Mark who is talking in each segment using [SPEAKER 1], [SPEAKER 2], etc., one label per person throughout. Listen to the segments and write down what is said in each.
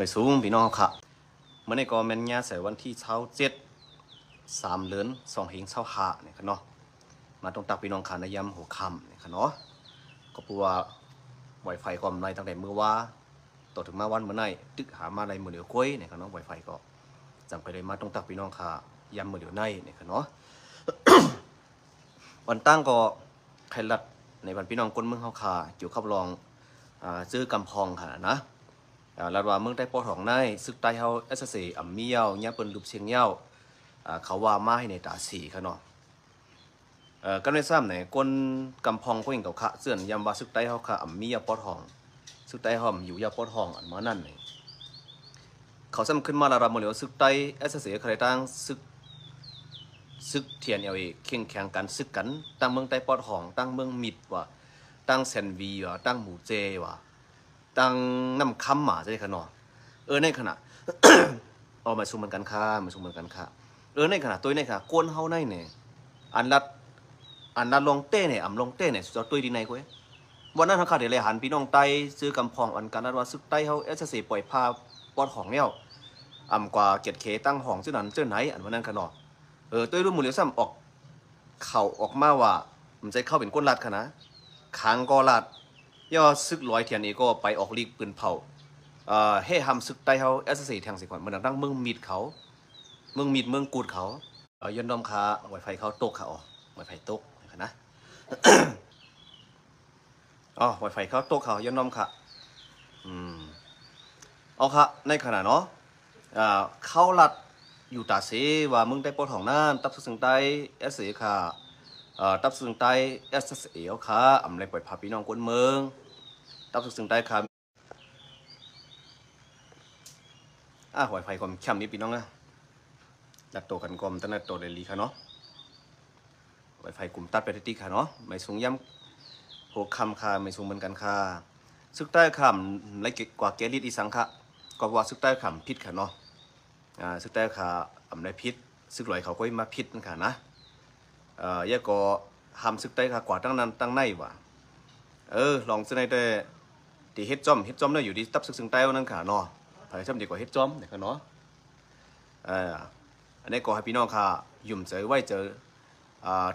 [SPEAKER 1] ไม่สูงพี่น้องค่ะเมื่อในก็แม่นยาใส่วันที่3 เดือน2 เฮง25เนี่ยค่ะเนาะมาตรงตักพี่น้องค่ะในยามหัวค่ำเนี่ยค่ะเนาะก็พูดว่าไวไฟก็ในตั้งแต่เมื่อว่าต่อถึงมาวันเมื่อไหร่ตึกหามาในมือเดียวคุยเนี่ยค่ะเนาะไวไฟก็จำไปเลยมาตรงตักพี่น้องค่ะยามมือเดียวในเนี่ยค่ะเนาะ วันตั้งก็ใครรัดในวันพี่น้องคนเมืองเขาค่ะอยู่ขับรองซื้อกำพองค่ะนะรัดว่าเมืองใต้ปอทองในซึกใต้เขาเอสเซอัมเมียวเนี่ยเป็นลูกเชียงเย้าเขาว่ามาให้ในตาสีค่ะเนาะก็ไม่ทราบไหนคนกำพองก็เองกับขะเสื่อนยำว่าซึกใต้เขาค่ะอัมเมียวปอทองซึกใต้หอมอยู่ยาปอทองอันมานั่นเลยเขาซ้ำขึ้นมาละรำมาเหลียวซึกใต้เอสเซใครตั้งซึกเทียนเอาเองเข่งแข่งกันซึกกันตั้งเมืองใต้ปอทองตั้งเมืองมิดว่าตั้งแซนวีว่าตั้งหมูเจว่าตั้งน้ำค้ำหมาใช่ไหมคะเนาะในขณะ เอามาซุ่มเหมือนกันค่ะมาซุ่มเหมือนกันค่ะในขณะตัวในค่ะก้นเฮาในเนี่ยอันรัดลงเต้เนี่ยลงเต้เนี่ยจะตัวดีในกูวันนั้นทางข้าเดี๋ยวเลยหันพี่น้องไต้ซื้อกำพองอันกันรัดว่าซึกไต้เฮาเสปล่อยพาปอดของเนี่ยกว่าเกียรติเคตั้งห้องเจ้านั้นเจ้าไหนอันวันนั้นค่ะเนาะตัวรุ่มมือเลี้ยวซ้ำออกเข่าออกมาว่ามันจะเข้าเป็นก้นลัดค่ะนะขางก็ลัดย่อซึกลอยเทียนนี้ก็ไปออกลีกปืนเผาให้ทำซึกใต้เขาแทงสิก่อนมันดังเมืองมีดเขาเมืองมีดเมืองกูดเขาย้อนน้อมขาไวไฟเขาตกค่ะไวไฟตกนะไวไฟเขาตกเขาย้อนน้อมค่ะค่ะในขณะเนาะเข้าลัดอยู่ตาเสว่ามึงได้ปอทองนั่นตับซึ่งใต้เสค่ะตับซึ่งใต้เสค่ะอะไรปล่อยพาพี่น้องคนเมืองตับซึ่งใต้ค่ะไวไฟกลมเข้มนี้พี่น้องนะดัดโตกันกลมตั้งแต่โตเดลีค่ะเนาะไวไฟกลุ่มตัดไปที่ค่ะเนาะไม่สูงย่ำหัวคำค่ะไม่สูงเหมือนกันค่ะซึกใต้คำไรกว่าเกลิดอีสังค่ะก็ว่าซึกใต้คำพิษค่ะเนาะซึกใต้ค่ะไรพิษซึกลอยเขาก็มาพิษนั่นค่ะนะแยกก็ทำซึกใต้ค่ะกว่าตั้งนั้นตั้งในว่ะลองซึกในแต่ที่เฮ็ดจอมเนี่ยอยู่ที่ตับซึกใต้นั่นค่ะเนาะไปช่ำดีกว่าเฮ็ดจอมเนี่ยค่ะเนาะอันนี้ก็ให้พี่น้องค่ะยุ่มเจอไว้เจอ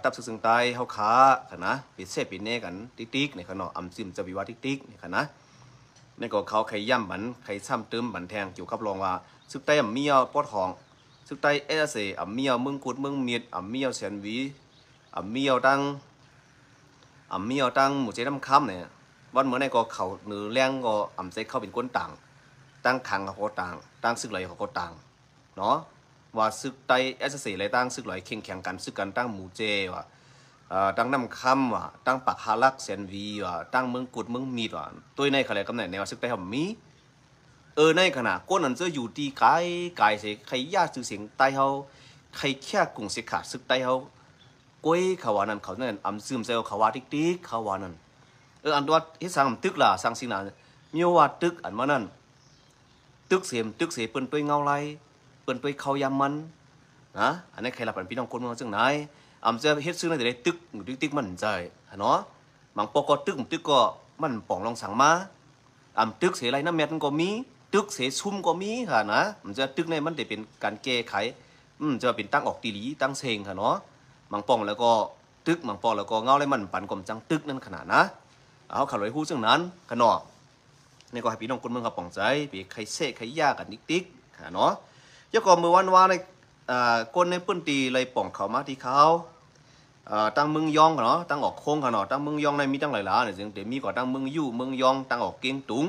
[SPEAKER 1] ตับซึงใต้เฮาขาค่ะนะปิดเสปิดเน่กันติ๊กๆเนี่ยค่ะเนาะซิมจะวิวาติ๊กๆเนี่ยค่ะนะนี่ก็เขาใครย่ำบันใครซ้ำเติมบันแทงเกี่ยวกับรองว่าซึกใต้เมียวปอดทองซึกใต้เสเมียวเมืองกุดเมืองเมียดเมียวเสียนวีเมียวตั้งหมู่เจน้ำค้ำเนี่ยวันเมื่อในก็เขาหนือแรงก็ใจเข้าเป็นก้นต่างตั้งขังเขาก็ต่างตั้งซึกไหลเขาก็ต่างเนาะว่าซึกไต้เสอะไรตั้งซึกไหลเข่งแข่งกันซึกกันตั้งหมู่เจว่าตั้งน้ำคำว่าตั้งปักฮาลักเซนวีว่าตั้งเมืองกุดเมืองมีดว่าตัวในขณะกำเนิดในว่าซึกไต้เขามีในขณะก้นนั้นจะอยู่ที่ไกลเสียใครยากสื่อเสียงไต้เขาใครแค่กลุ่มเสียขาดซึกไต้เขาก้อยเขาว่านั้นเขาเนี่ยซึมเซลเขาว่าติ๊กเขาว่านั้นอันตัวที่สั่งตึกล่ะสั่งสิ่งนั้นมีว่าตึกอันมานั้นตึกเสียมเปิ้นตัวเงาไรเปิ้นตัวเขายำมันนะอันนี้ใครหลับเป็นพี่น้องคนเมืองจังไหนจะเฮ็ดซื้อในแต่ตึกติ๊กมันใจเนาะบางปอกตึกก็มันป่องลองสั่งมาตึกเสียไรน้ำเม็ดก็มีตึกเสียซุ่มก็มีค่ะนะมันจะตึกในมันจะเป็นการแก้ไขจะเป็นตั้งออกตีหลีตั้งเซงค่ะเนาะบางปองแล้วก็ตึกบางปองแล้วก็เงาไรมันปั่นกลมจังตึกนั่นขนาดนะเอาขับรถหู้จังนั้นขนอกนี่ก็ให้พี่น้องคนเมืองเขาป่องใจปีใครเซ่ใครยากกันติ๊กค่ะเนาะยกมือวันในคนในพื้นที่เลยป่องเขามาที่เขาตั้งเมืองยองเนาะตั้งออกโค้งเนาะตั้งเมืองยองในมีตั้งหลายหลายเนี่ยจึงเดี๋ยวมีก่อตั้งเมืองยู่เมืองยองตั้งออกเกียงตุง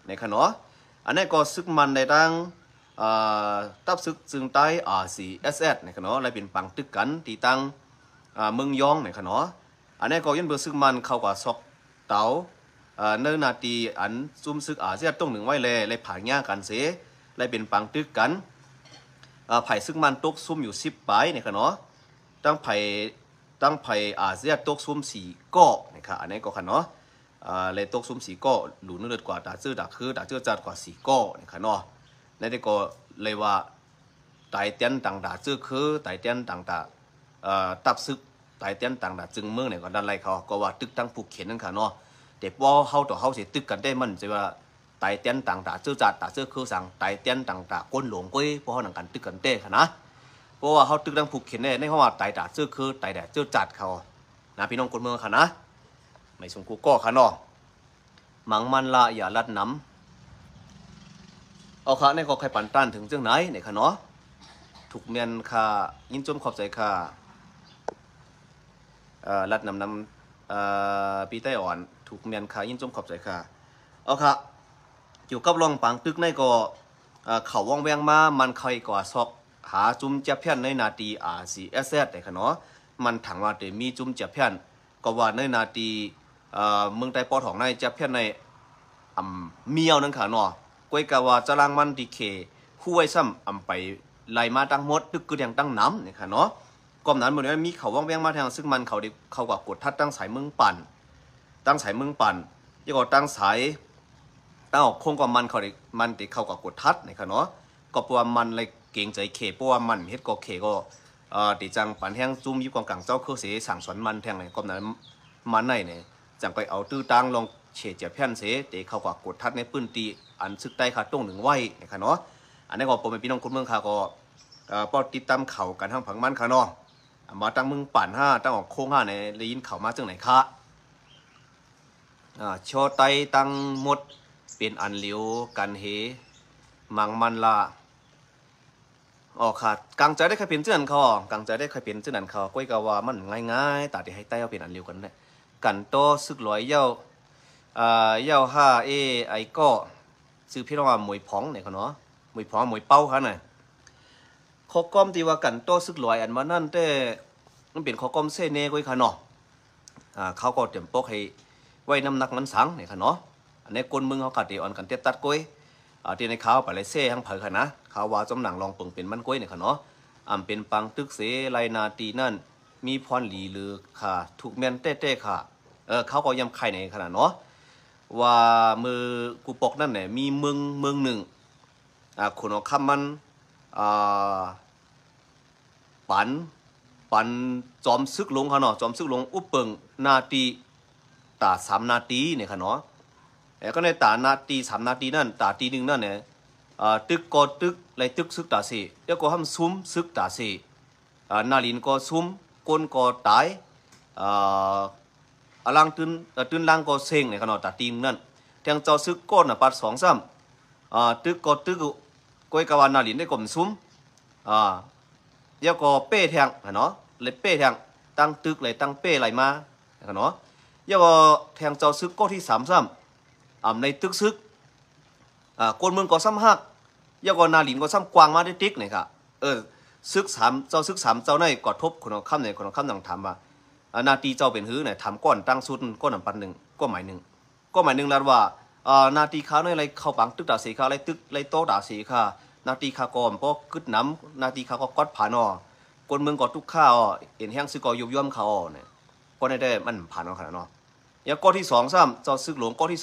[SPEAKER 1] ในขนาดอันนี้ก็ซึกมันในตั้งตับซึกซึ่งใต้4SS ในขนาดอะไรเป็นปังตึกกันที่ตั้งเมืองยองในขนาดอันนี้ก็ยันเบอร์ซึกมันเข้ากับซอกเต๋าเนื้อนาทีอันซุ่มซึกเสียต้องหนึ่งไว้เลยผ่าหญ้ากันเสียเลยเป็นปังตึกกันไผ่ซึ่งมันตกซุ่มอยู่10 ปลายเนี่ยค่ะเนาะตั้งไผ่เสียตกซุ่ม4 ก้อเนี่ยค่ะอันนี้ก็ค่ะเนาะเลยตกซุ่ม4 ก้อหลุนเลือดกว่าตาเจื้อจัดกว่า4 ก้อเนี่ยค่ะเนาะแล้วก็เลยว่าไต่เตียนต่างดาเจื้อคือไต่เตียนต่างดาตับซึกไต่เตียนต่างดาจึงเมืองเนี่ยก็ดันไรเขาก็ว่าตึกตั้งผูกเขียนนั่นค่ะเนาะแต่พอเขาต่อเขาเสียตึกกันได้มันจะว่า ไตเตียนต่างตาเจ้าจัดตาเจ้าคือสั่งไตเตียนต่างตาก้นหลวงก้อยเพราะเขาหนังกันตึกกันเต้ค่ะนะเพราะว่าเขาตึกดังผูกเขียนในห้องว่าไตตาเจ้าคือไตแดดเจ้าจัดเขานะพี่น้องคนเมืองค่ะนะไม่สมกูก็ค่ะเนาะมังมันละอย่าลัดน้ำเอาค่ะในก็ใครปั่นต้านถึงเจ้าไหนเนี่ยค่ะเนาะถูกเมียนค่ะยินจมขอบใจค่ะลัดน้ำปีใต้อ่อนถูกเมียนค่ะยินจมขอบใจค่ะเอาค่ะอยู่กับรองปังตึกในก็เขาว่องแวงมามันใครก็ซอกหาจุ่มเจ็บเพี้ยนในนาทีRCSS แต่ค่ะเนาะมันถังว่าเดี๋ยวมีจุ่มเจ็บเพี้ยนก็ว่าในนาทีเมืองใต้ปอทองในเจ็บเพี้ยนในเมียวนั่นค่ะเนาะก้อยกะว่าจะลางมันดีเคคู่ไว้ซ้ำไปไล่มาตั้งหมดตึกคืออย่างตั้งน้ำเนี่ยค่ะเนาะก่อนนั้นเหมือนว่ามีเขาว่องแวงมาทางซึ่งมันเขากับกดทัดตั้งสายเมืองปั่นตั้งสายเมืองปั่นยังก็ตั้งสายตั้งออกโค้งกับมันเขาดิมันติเข้ากับกดทัดเนี่ยค่ะเนาะก็เพราะว่ามันเลยเก่งใจเขเพราะว่ามันเฮ็ดก็เขก็ติจังปั่นแห้งจุ่มยุกองกลางเจ้าคือเสียสั่งสอนมันแทงเลยก่อนนั้นมันในเนี่ยจังไปเอาตื้อตั้งลองเฉดเจ็บแผ่นเสียติเข้ากับกดทัดในปืนตีอันซึกใต้ขาต้งหนึ่งไว้เนี่ยค่ะเนาะอันนี้ก็ผมเป็นพี่น้องคนเมืองค่ะก็ปอติดตามเข่ากันทั้งผังมันค่ะเนาะมาตั้งมึงปั่น5ตั้งออกโค้ง5ในได้ยินเข่ามาจังไหนคะโชไตตั้งหมดเป็นอันเหลียวกันเฮมังมันละออกขาดกลางใจได้ใครเป็นเจ้านันเขากลางใจได้ใครเป็นเจ้านันเขาก้อยกะว่ามันง่ายๆตัดที่ให้ใต้เอาเป็นอันเหลียวกันเนี่ยกันโตซึกลอยเย้า5ไอก็ซื้อพี่น้องว่ามวยพองเนี่ยเขาเนาะมวยพองมวยเป้าเขาหน่อยข้อก้อมที่ว่ากันโตซึกลอยอันมานั่นแต่มันเป็นข้อก้อมเส้นเน่ก้อยค่ะเนาะเขาก็เตรียมโป๊กให้ไว้น้ำหนักมันสังเนี่ยค่ะเนาะอันนี้คนมึงเขากัดเดี๋ยวอ่อนกันเตี้ยตัดก้อยที่ในเขาไปเลยเซ่ทั้งเผยค่ะนะเขาว่าจำหนังลองเปิงเป็นมันก้อยเนี่ยค่ะเนาะเป็นปังตึกเสไรนาตีนั่นมีพรหลีหรือค่ะถูกเมียนเต้ๆค่ะเขาก็ยำไข่ในขนาดเนาะว่ามือกูปกนั่นเนี่ยมีเมืองหนึ่งคนเอาคำมันปันจอมซึกลงค่ะเนาะจอมซึกลงอุปเปิงนาทีตา3 นาทีเนี่ยค่ะเนาะก็ในตานาที3 นาทีนั่นตาทีหนึ่งนั่นเนี่ยตึกก็ตึกไรตึกซึกตาสีแล้วก็ห้ามซุ้มซึกตาสีนาลินก็ซุ้มก้นก็ตายลังตื่นลังก็เซ็งเนี่ยค่ะเนาะตาทีนั่นแทงเจ้าซึกก้นปัด2-3ตึกก็ตึกก้อยกวานาลินได้กลมซุ้มแล้วก็เป้แทงเนาะเลยเป้แทงตั้งตึกเลยตั้งเป้ไหลมาเนาะแล้วก็แทงเจ้าซึกก็ที่3-3ในตึกซึกคนเมืองก็ซ้ำหักแล้วก็นาลินก็ซ้ำกวางมาได้ติ๊กเนี่ยค่ะซึก3เจ้าซึก3เจ้าในกอดทบคนเอาคำเนี่ยคนเอาคำหนังถามว่านาทีเจ้าเป็นหื้อเนี่ยถามก้อนตั้งสุดก้อนน้ำปันหนึ่งก็หมายหนึ่งแล้วว่านาทีเขาในอะไรเข้าปังตึกดาสีค่ะอะไรตึกอะไรโต๊ะดาสีค่ะนาทีขากรเพราะกึดน้ำนาทีขาก็กอดผ่านคนเมืองกอดทุกข้าวเห็นแห้งซึกก็ยุบย่อมเขาเนี่ยก็ได้มันผ่านขนาดเนาะแล้วก็ที่2-3เจ้าซึกหลวงก็ที่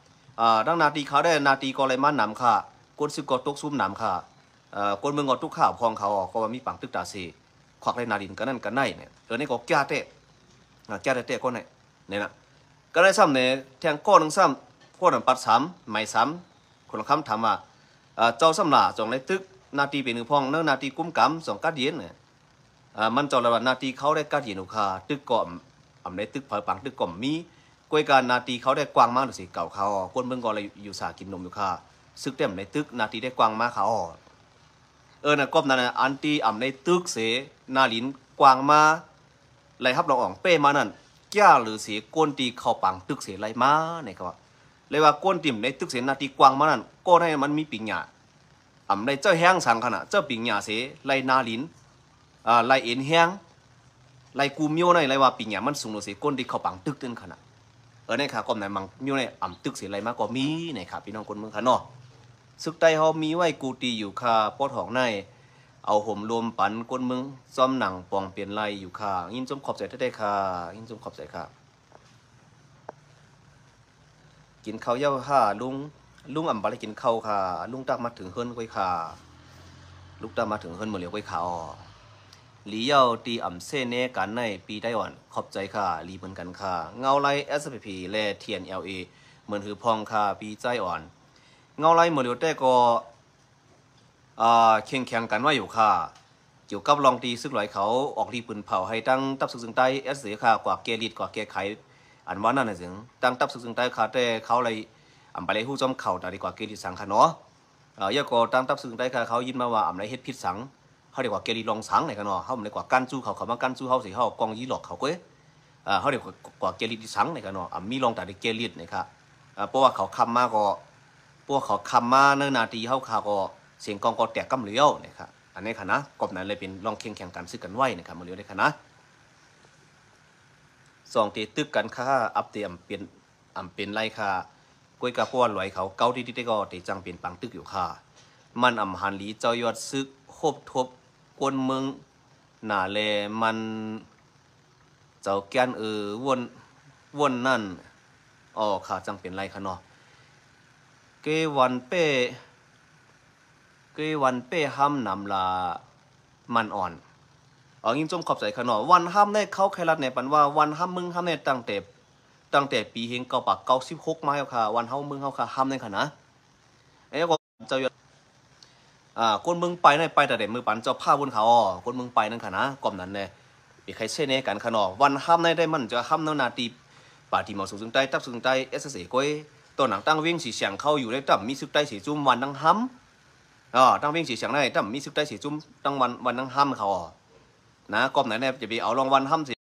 [SPEAKER 1] 2-3ดังนาทีเขาได้นาทีก็อะไรมันหนำค่ะคนซึกก็ตกซุ่มหนำค่ะคนเมืองกอดทุกข้าวพองเขาก็ว่ามีปังตึกดาสีควักเลยนาดินกันนั่นกันไหนเนี่ยนี่ก็แก้เตะก็เนี่ยนะก็ได้ซ้ำเนี่ยแทงก้อน3ก้อนปัด3หมาย3คนละคำถามว่าเจ้าซ้ำหล่าจงในตึกนาทีเป็นหนึ่งพองเนื้อนาทีกุ้มกำ2 กัดเย็นเนี่ยมันจอระบาดนาทีเขาได้กัดเย็นอุคาตึกก่อมในตึกเผยปังตึกก่อมมีกวยการนาทีเขาได้กว้างมากหรือสิเก่าเขาคนเมืองก็เลยอยู่สากินนมอยู่ค่ะซึกเต็มในตึกนาทีได้กว้างมากเขานะก้มนั่นอันตีในตึกเสนาลินกว้างมาไรครับเราอ่องเป้มานั่นแก่หรือเสียก้นตีเข้าปังตึกเสียไรมาเนี่ยครับเลยว่าก้นติ่มในตึกเสียนาทีกว้างมานั่นก็ให้มันมีปิงหยาในเจ้าแห้งสังขณะเจ้าปิงหยาเสียไรนาลินไรเอ็นแห้งไรกูมิโอในไรว่าปิงหยามันสูงหรือเสียก้นตีเข้าปังตึกตึ้งขนาดเนี่ยค่ะก้มไหนมังมิโอในตึกเสียไรมาก็มีเนี่ยครับพี่น้องคนเมืองค่ะเนาะซึกใต้เขามีไว้กูตีอยู่ค่ะปอดหองในเอาห่มรวมปันก้นมึงซ้อมหนังปองเปลี่ยนไรอยู่ค่ะยินจมขอบใจได้ค่ะยินจมขอบใจค่ะกินข้าวเย้าค่ะลุงบาเลยกินข้าวค่ะลุงตักมาถึงเฮิรนก้อยค่ะลุงตักมาถึงเฮิรนหมดเลยก้อยค่ะหลีเย้าตีเส้นเนกันในปีได้อ่อนขอบใจค่ะหลีเหมือนกันค่ะเงาไล SPP และ TNLA เหมือนหือพองค่ะปีใจอ่อน เงาไรเหมือนเดียวแต่ก็แข่งกันว่าอยู่ค่ะเกี่ยวกับลองตีซึกหลอยเขาออกดีปืนเผาให้ตั้งตับซึกซึงใต้เอสเสียค่ะกว่าเกลิดกว่าเกไขอันว่านั่นน่ะสิตั้งตับซึกซึงใต้ค่ะแต่เขาเลยอำไปเลยหู้จอมเข่าแต่ดีกว่าเกลิดสังค่ะเนาะยาก็ตั้งตับซึกซึงใต้ค่ะเขายินมาว่าอำไรเฮ็ดพิษสังเขาเรียกว่าเกลิดลองสังไหนกันเนาะเขาไม่ได้กว่ากันจู้เขามากันจู้เขาสิเขากองยีหลอกเขาเก้ยเขาเรียกว่าเกลิดสังไหนกันเนาะมีลองแต่ดีเกลิดนะครับเพราะว่าเขาคำมาก็พวกเขาคำมาเนื้อนาทีเขาข่าวก็เสียงกองก็แตกกำเลี้ยวนะครับอันนี้ค่ะนะกบนั้นเลยเป็นลองแข่งกันซื้อกันไว้นะครับมาเลี้ยวได้ค่ะนะสองตีตึกกันค่ะอัปเตรียมเป็นไรค่ะก้อยกระพวนลอยเขาเก้าที่ได้ก็ตีจังเป็นปังตึกอยู่ค่ะมันหันหลีเจ้ายอดซึกโคบทบกวนเมืองหนาเลมันเจ้าแกนวนนั่นอ๋อค่ะจังเป็นไรค่ะเนาะเกวันเป้ห้ำนำลามันอ่อนยิ่งจมขอบใจขนอวันห้ามในเขาใครรัดในปันว่าวันห้ามมึงห้ามในตั้งแต่ปีเฮงเก้าปาก96มาแล้วค่ะวันห้ามมึงเฮาค่ะห้ามในค่ะนะไอ้ก็เจ้าคนมึงไปในไปแต่เด็มือปันเจ้าผ้าบนเขาคนมึงไปนั่นค่ะนะกอมนั้นเนี่ยปีใครเช่นนี้กันขนอวันห้ามในได้มันจะห้ามเนานาตีป่าที่หมอสูงใต้ตับสูงใต้เอสเสียก้อยตัวหนังตั้งเวียงสีเสียงเข้าอยู่ในตับมีซึกใต้สีจุ่มวันดังห้ำตั้งเวียงสีเสียงได้ตับมีซึกใต้สีจุ่มตั้งวันดังห้ำเขานะกอมไหนเนี่ยจะไปเอารางวัลห้ำเสี